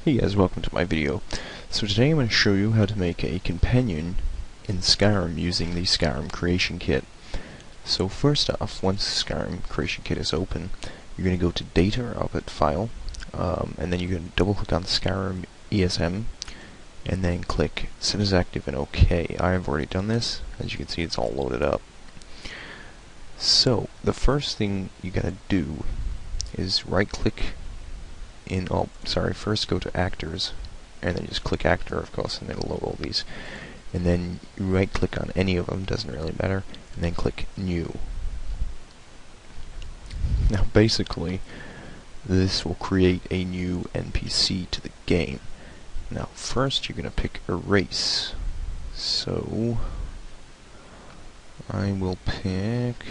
Hey guys, welcome to my video. So today I'm going to show you how to make a companion in Skyrim using the Skyrim creation kit. So first off, once the Skyrim creation kit is open, you're going to go to Data up at File, and then you're going to double click on the Skyrim ESM, and then click Set as Active and OK. I've already done this. As you can see, it's all loaded up. So the first thing you got to do is right click first go to Actors, and then just click Actor, of course, and it'll load all these. And then you right click on any of them, doesn't really matter, and then click New. Now basically, this will create a new NPC to the game. Now first you're going to pick Erase. So I will pick,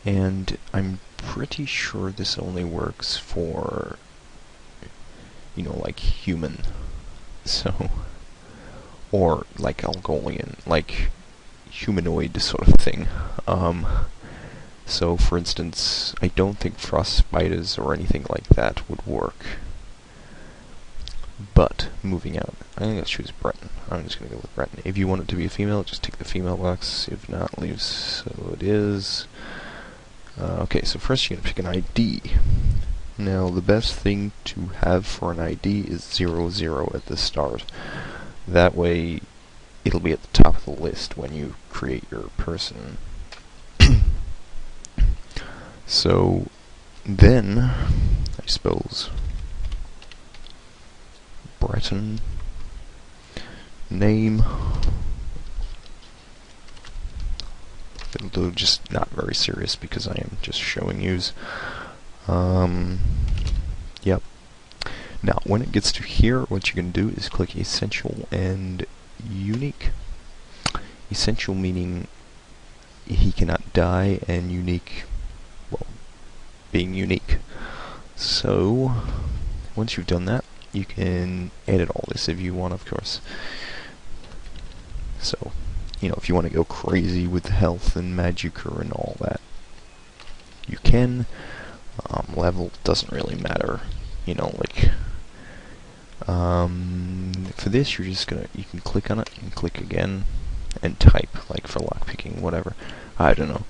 and I'm pretty sure this only works for, you know, like human, so, or like Algolian, like humanoid sort of thing. So for instance, I don't think frost spiders or anything like that would work. But moving out, I'm gonna choose Breton. I'm just gonna go with Breton. If you want it to be a female, just take the female box. If not, leave so it is. Okay, so first you're gonna pick an ID. Now, the best thing to have for an ID is 00 at the start. That way, it'll be at the top of the list when you create your person. So, then, I suppose, Breton, name, it'll do, just not very serious because I am just showing yous. Yep. Now, when it gets to here, what you're going to do is click Essential and Unique. Essential meaning he cannot die, and unique, well, being unique. So, once you've done that, you can edit all this if you want, of course. So, you know, if you want to go crazy with health and magicka and all that, you can. Level doesn't really matter, you know, like, for this you can click on it and click again and type, like for lockpicking, whatever, I don't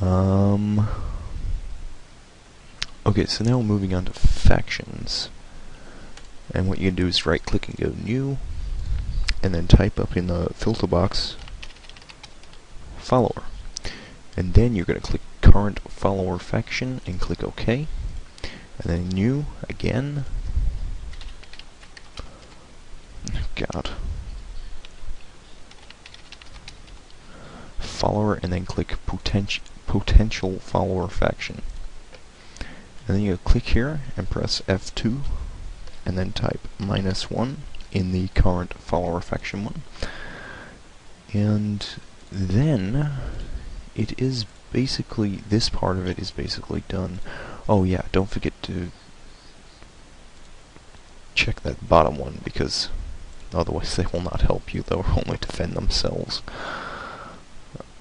know. Okay, so now moving on to factions, and what you can do is right click and go New, and then type up in the filter box follower, and then you're going to click Current Follower Faction and click OK, and then New again. God. Follower, and then click Potential Follower Faction. And then you click here and press F2, and then type -1 in the Current Follower Faction one. And then it is basically, this part of it is basically done. Oh yeah, don't forget to check that bottom one, because otherwise they will not help you, they'll only defend themselves.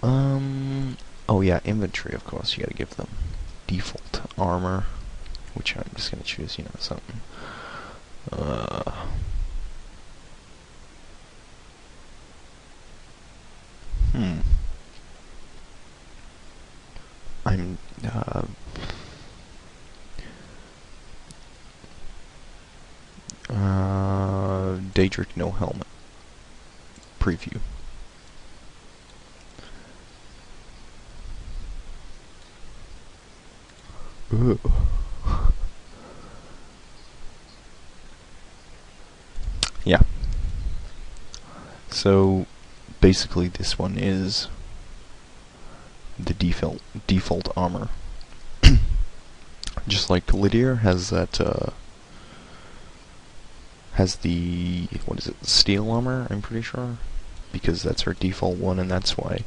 Oh yeah, inventory, of course, you gotta give them default armor, which I'm just gonna choose, you know, something. I'm, Daedric no helmet. Preview. Ooh. Yeah. So, basically this one is the default armor. Just like Lydia has that, has the, what is it, steel armor, I'm pretty sure, because that's her default one, and that's why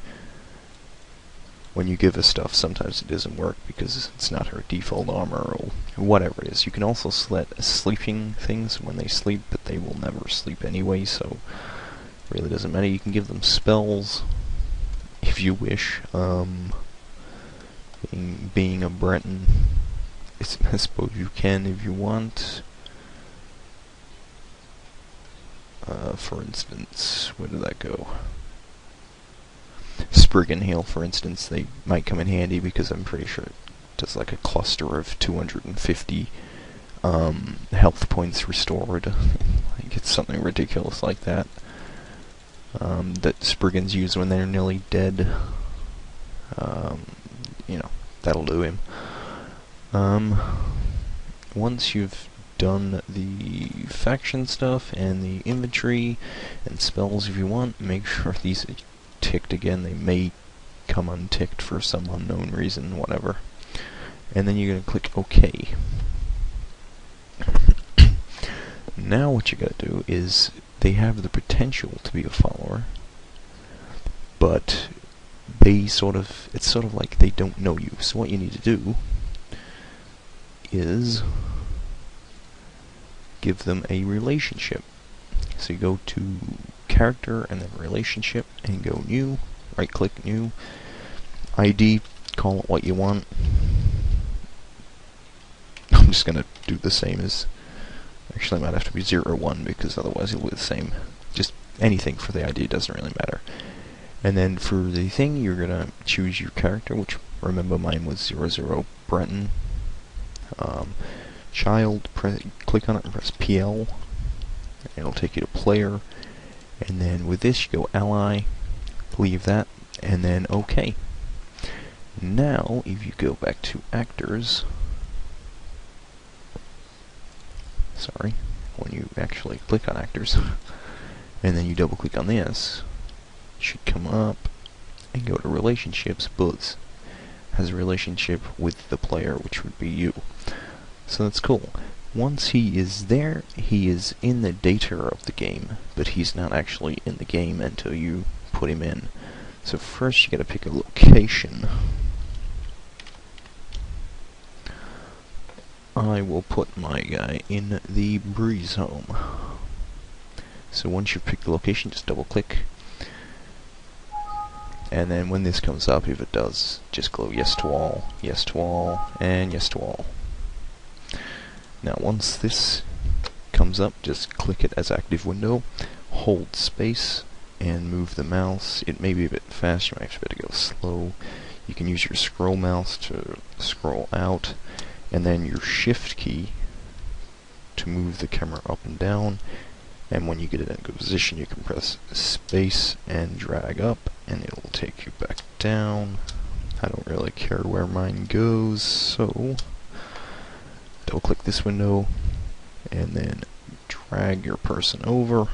when you give her stuff sometimes it doesn't work, because it's not her default armor, or whatever it is. You can also select sleeping things when they sleep, but they will never sleep anyway, so it really doesn't matter. You can give them spells if you wish. Being a Breton, I suppose you can if you want. For instance, where did that go? Spriggan Hail, for instance, they might come in handy because I'm pretty sure it does like a cluster of 250 health points restored. Like it's something ridiculous like that. That Spriggans use when they're nearly dead. You know, that'll do him. Once you've done the faction stuff and the inventory and spells if you want, make sure these are ticked again. They may come unticked for some unknown reason, whatever. And then you're going to click OK. Now what you got to do is, they have the potential to be a follower, but it's sort of like they don't know you. So what you need to do is give them a relationship. So you go to character and then relationship and go new, right click new, ID, call it what you want. I'm just gonna do the same as, actually it might have to be 0 1 because otherwise it'll be the same. Just anything for the ID, doesn't really matter. And then for the thing, you're gonna choose your character, which remember mine was 00 Breton. Child, click on it and press PL, and it'll take you to player. And then with this, you go ally, leave that, and then OK. Now, if you go back to actors, sorry, when you actually click on actors, and then you double click on this, it should come up and go to relationships. Buzz has a relationship with the player, which would be you. So that's cool. Once he is there, he is in the data of the game, but he's not actually in the game until you put him in. So first you gotta pick a location. I will put my guy in the breeze home. So once you've picked the location, just double click. And then when this comes up, if it does, just go yes to all, and yes to all. Now once this comes up, just click it as active window, hold space, and move the mouse. It may be a bit fast, you might have to go slow. You can use your scroll mouse to scroll out, and then your shift key to move the camera up and down. And when you get it in a good position, you can press space and drag up, and it will take you back down. I don't really care where mine goes, so double click this window and then drag your person over,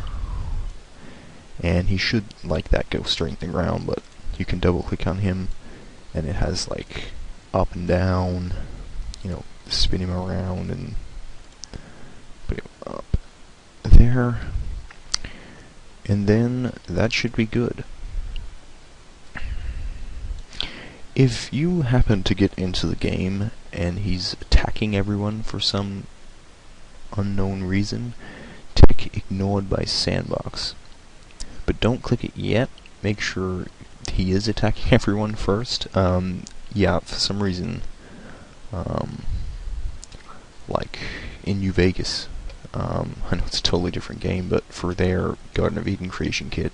and he should, like that, go straight in the ground, but you can double click on him and it has like up and down, you know, spin him around and put him up there, and then that should be good. If you happen to get into the game and he's attacking everyone for some unknown reason, tick ignored by sandbox. But don't click it yet. Make sure he is attacking everyone first. Yeah, for some reason, like in New Vegas, I know it's a totally different game, but for their Garden of Eden creation kit,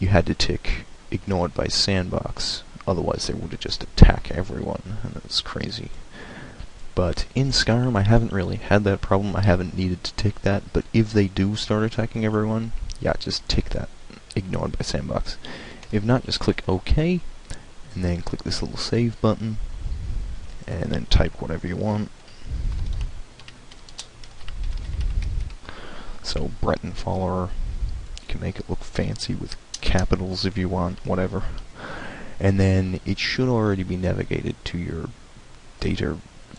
you had to tick ignored by sandbox. Otherwise they would have just attacked everyone, and it was crazy. But in Skyrim, I haven't really had that problem. I haven't needed to tick that, but if they do start attacking everyone, yeah, just tick that, ignored by sandbox. If not, just click OK, and then click this little save button, and then type whatever you want. So, Breton follower, you can make it look fancy with capitals if you want, whatever. And then it should already be navigated to your data,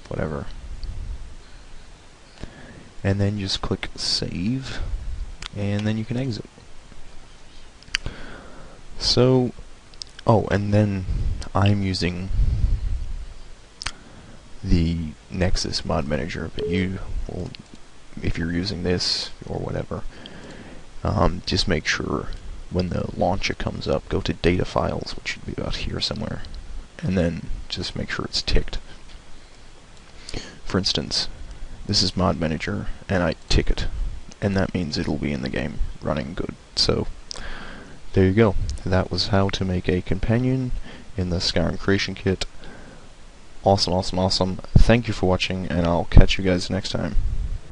whatever. And then just click save, and then you can exit. So, oh, and then I'm using the Nexus mod manager, but you will, if you're using this or whatever, just make sure when the launcher comes up, go to data files, which should be about here somewhere, and then just make sure it's ticked. For instance, this is mod manager, and I tick it. and that means it'll be in the game running good. So there you go. That was how to make a companion in the Skyrim creation kit. Awesome, awesome, awesome. Thank you for watching, and I'll catch you guys next time.